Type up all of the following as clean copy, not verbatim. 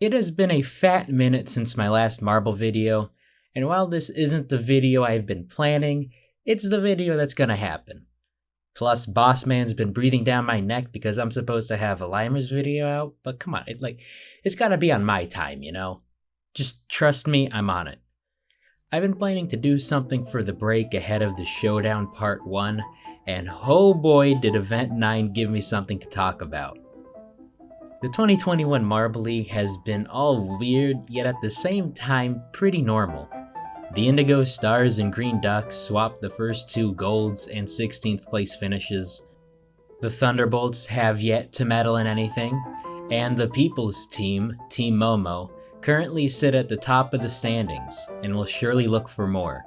It has been a fat minute since my last marble video, and while this isn't the video I've been planning, it's the video that's gonna happen. Plus, Boss Man's been breathing down my neck because I'm supposed to have a Limers video out, but come on, it's gotta be on my time, you know? Just trust me, I'm on it. I've been planning to do something for the break ahead of the Showdown Part 1, and oh boy did Event 9 give me something to talk about. The 2021 Marble League has been all weird, yet at the same time pretty normal. The Indigo Stars and Green Ducks swapped the first two golds and 16th place finishes. The Thunderbolts have yet to meddle in anything, and the People's Team, Team Momo, currently sit at the top of the standings and will surely look for more,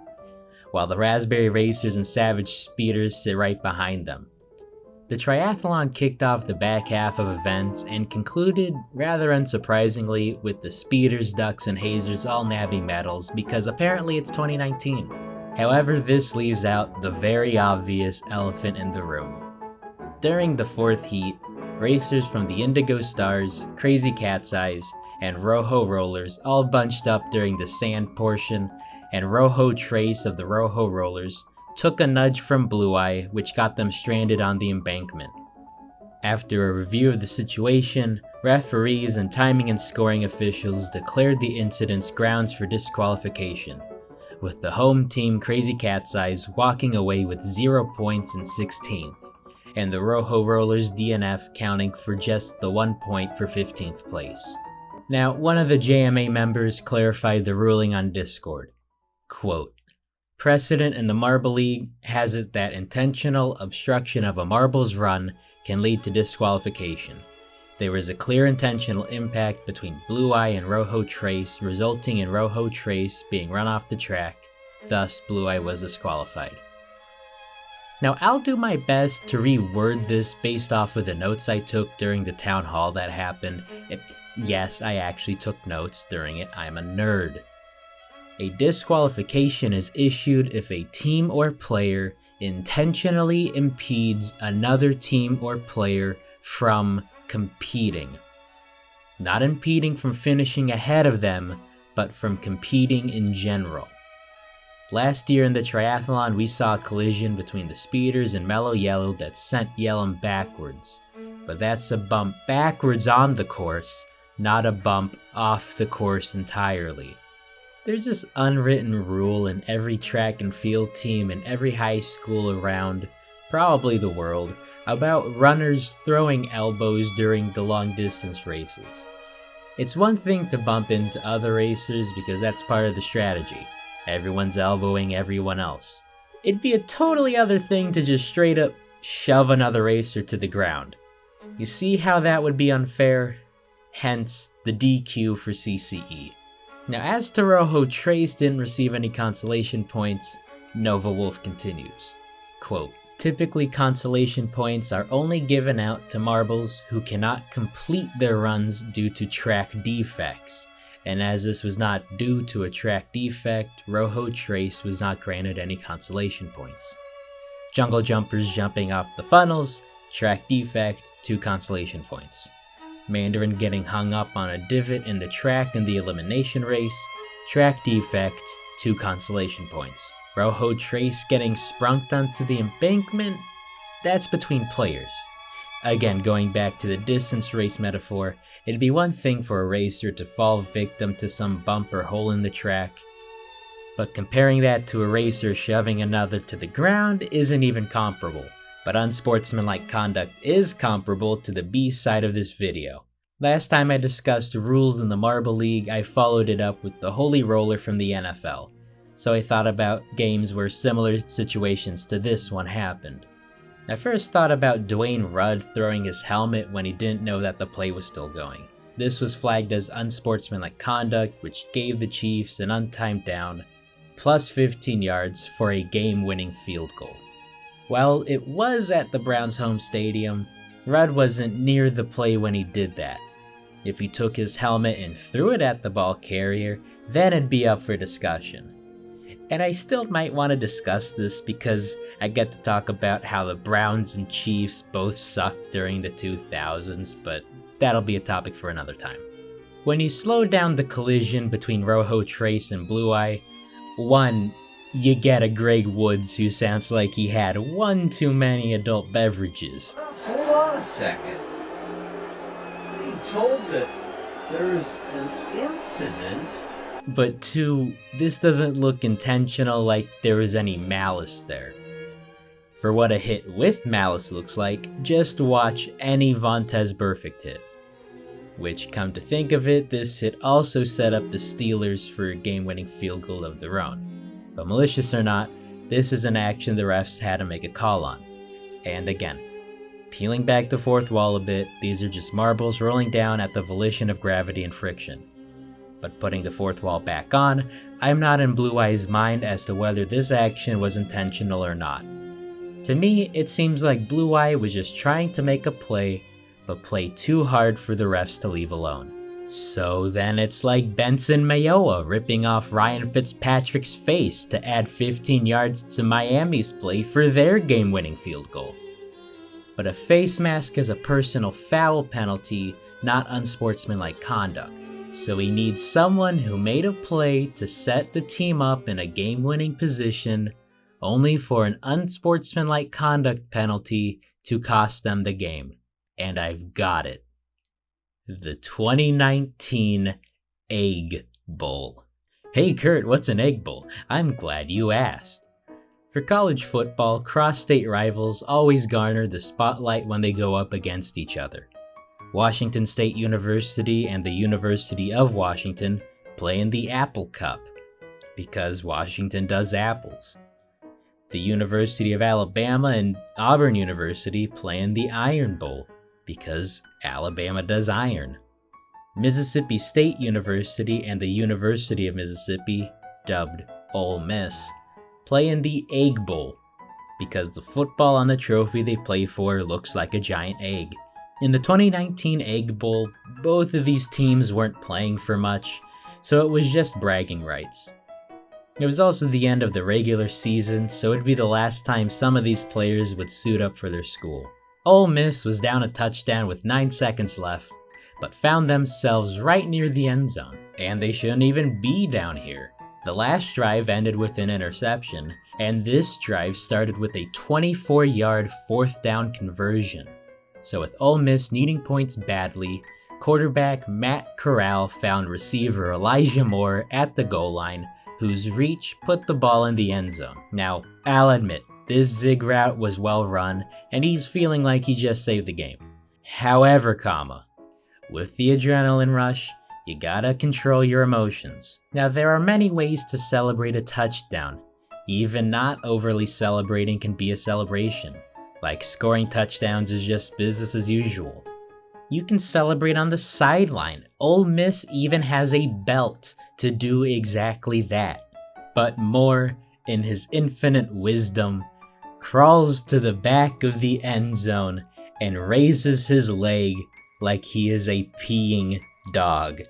while the Raspberry Racers and Savage Speeders sit right behind them. The Triathlon kicked off the back half of events and concluded, rather unsurprisingly, with the Speeders, Ducks, and Hazers all nabbing medals because apparently it's 2019. However, this leaves out the very obvious elephant in the room. During the fourth heat, racers from the Indigo Stars, Crazy Cat's Eyes, and Rojo Rollers all bunched up during the sand portion, and Rojo Trace of the Rojo Rollers took a nudge from Blue Eye, which got them stranded on the embankment. After a review of the situation, referees and timing and scoring officials declared the incidents grounds for disqualification, with the home team Crazy Cat's Eyes walking away with 0 points in 16th, and the Rojo Rollers DNF counting for just the 1 point for 15th place. Now, one of the JMA members clarified the ruling on Discord. Quote, "Precedent in the Marble League has it that intentional obstruction of a marble's run can lead to disqualification. There was a clear intentional impact between Blue Eye and Rojo Trace, resulting in Rojo Trace being run off the track, thus Blue Eye was disqualified." Now, I'll do my best to reword this based off of the notes I took during the town hall that happened. Yes, I actually took notes during it, I'm a nerd. A disqualification is issued if a team or player intentionally impedes another team or player from competing. Not impeding from finishing ahead of them, but from competing in general. Last year in the triathlon, we saw a collision between the Speeders and Mellow Yellow that sent Yellow backwards. But that's a bump backwards on the course, not a bump off the course entirely. There's this unwritten rule in every track and field team in every high school around, probably the world, about runners throwing elbows during the long distance races. It's one thing to bump into other racers because that's part of the strategy. Everyone's elbowing everyone else. It'd be a totally other thing to just straight up shove another racer to the ground. You see how that would be unfair? Hence the DQ for CCE. Now, as to Rojo Trace didn't receive any consolation points, Nova Wolf continues. Quote, "Typically consolation points are only given out to marbles who cannot complete their runs due to track defects, and as this was not due to a track defect, Rojo Trace was not granted any consolation points. Jungle Jumpers jumping off the funnels, track defect, 2 consolation points. Mandarin getting hung up on a divot in the track in the elimination race, track defect, 2 consolation points. Rojo Trace getting sprunked onto the embankment, that's between players. Again, going back to the distance race metaphor, it'd be one thing for a racer to fall victim to some bump or hole in the track, but comparing that to a racer shoving another to the ground isn't even comparable. But unsportsmanlike conduct is comparable to the B side of this video. Last time I discussed rules in the Marble League, I followed it up with the Holy Roller from the NFL, so I thought about games where similar situations to this one happened. I first thought about Dwayne Rudd throwing his helmet when he didn't know that the play was still going. This was flagged as unsportsmanlike conduct, which gave the Chiefs an untimed down, plus 15 yards for a game-winning field goal. While it was at the Browns' home stadium, Rudd wasn't near the play when he did that. If he took his helmet and threw it at the ball carrier, then it'd be up for discussion. And I still might want to discuss this because I get to talk about how the Browns and Chiefs both sucked during the 2000s, but that'll be a topic for another time. When you slow down the collision between Rojo Trace and Blue Eye, one, you get a Greg Woods who sounds like he had one too many adult beverages. Hold on a second. I'm being told that there's an incident. But two, this doesn't look intentional, like there was any malice there. For what a hit with malice looks like, just watch any Vontaze Perfect hit. Which, come to think of it, this hit also set up the Steelers for a game-winning field goal of their own. But malicious or not, this is an action the refs had to make a call on. And again, peeling back the fourth wall a bit, these are just marbles rolling down at the volition of gravity and friction. But putting the fourth wall back on, I'm not in Blue Eye's mind as to whether this action was intentional or not. To me, it seems like Blue Eye was just trying to make a play, but play too hard for the refs to leave alone. So then it's like Benson Mayowa ripping off Ryan Fitzpatrick's face to add 15 yards to Miami's play for their game-winning field goal. But a face mask is a personal foul penalty, not unsportsmanlike conduct. So he needs someone who made a play to set the team up in a game-winning position, only for an unsportsmanlike conduct penalty to cost them the game. And I've got it. The 2019 Egg Bowl. Hey Kurt, what's an Egg Bowl? I'm glad you asked. For college football, cross-state rivals always garner the spotlight when they go up against each other. Washington State University and the University of Washington play in the Apple Cup, because Washington does apples. The University of Alabama and Auburn University play in the Iron Bowl, because Alabama does iron. Mississippi State University and the University of Mississippi, dubbed Ole Miss, play in the Egg Bowl, because the football on the trophy they play for looks like a giant egg. In the 2019 Egg Bowl, both of these teams weren't playing for much, so it was just bragging rights. It was also the end of the regular season, so it'd be the last time some of these players would suit up for their school. Ole Miss was down a touchdown with 9 seconds left, but found themselves right near the end zone, and they shouldn't even be down here. The last drive ended with an interception, and this drive started with a 24-yard fourth down conversion. So with Ole Miss needing points badly, quarterback Matt Corral found receiver Elijah Moore at the goal line, whose reach put the ball in the end zone. Now, I'll admit, this zig route was well run, and he's feeling like he just saved the game. However, with the adrenaline rush, you gotta control your emotions. Now, there are many ways to celebrate a touchdown. Even not overly celebrating can be a celebration. Like scoring touchdowns is just business as usual. You can celebrate on the sideline. Ole Miss even has a belt to do exactly that. But Moore, in his infinite wisdom, crawls to the back of the end zone and raises his leg like he is a peeing dog.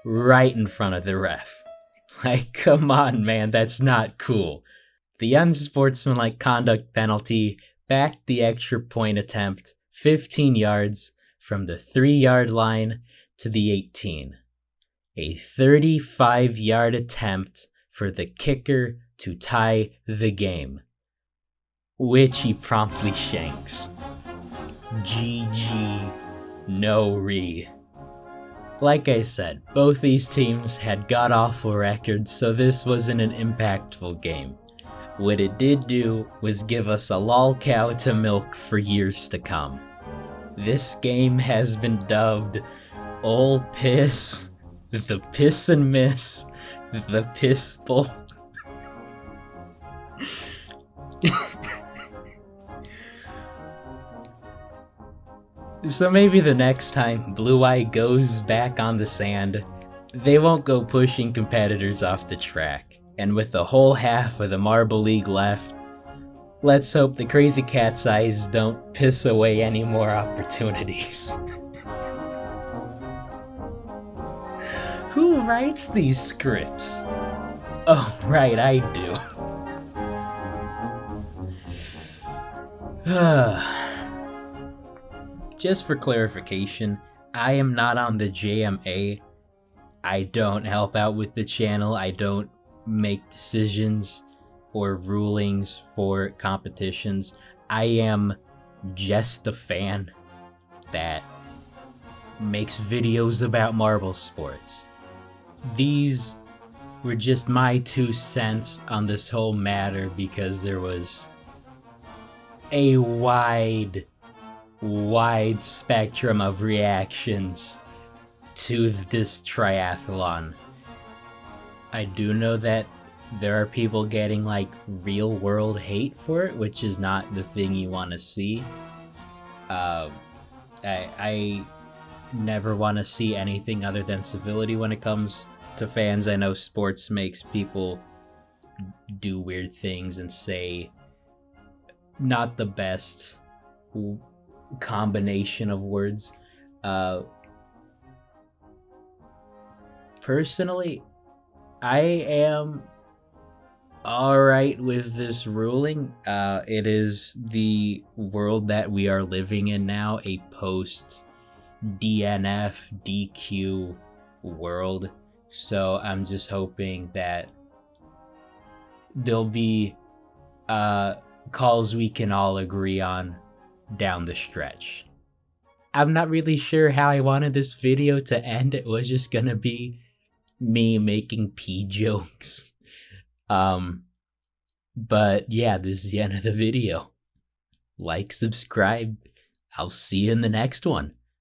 Right in front of the ref. Like, come on, man, that's not cool. The unsportsmanlike conduct penalty backed the extra point attempt 15 yards from the 3-yard line to the 18. A 35-yard attempt for the kicker to tie the game, which he promptly shanks. GG, no re. Like I said, both these teams had god-awful records, so this wasn't an impactful game. What it did do was give us a lol cow to milk for years to come. This game has been dubbed Ole Piss, the Piss and Miss, the Piss Bowl. So maybe the next time Blue Eye goes back on the sand, they won't go pushing competitors off the track. And with the whole half of the Marble League left, let's hope the Crazy Cat's eyes don't piss away any more opportunities. Who writes these scripts? Oh, right, I do. Just for clarification, I am not on the JMA. I don't help out with the channel. I don't make decisions or rulings for competitions. I am just a fan that makes videos about marble sports. These were just my 2 cents on this whole matter because there was a wide spectrum of reactions to this triathlon. I do know that there are people getting like real world hate for it, which is not the thing you want to see. I never want to see anything other than civility when it comes to fans. I know sports makes people do weird things and say not the best combination of words. Personally, I am alright with this ruling. It is the world that we are living in now, a post DNF DQ world. So I'm just hoping that there'll be calls we can all agree on down the stretch. I'm not really sure how I wanted this video to end. It was just gonna be me making pee jokes. But yeah, this is the end of the video. Like, subscribe. I'll see you in the next one.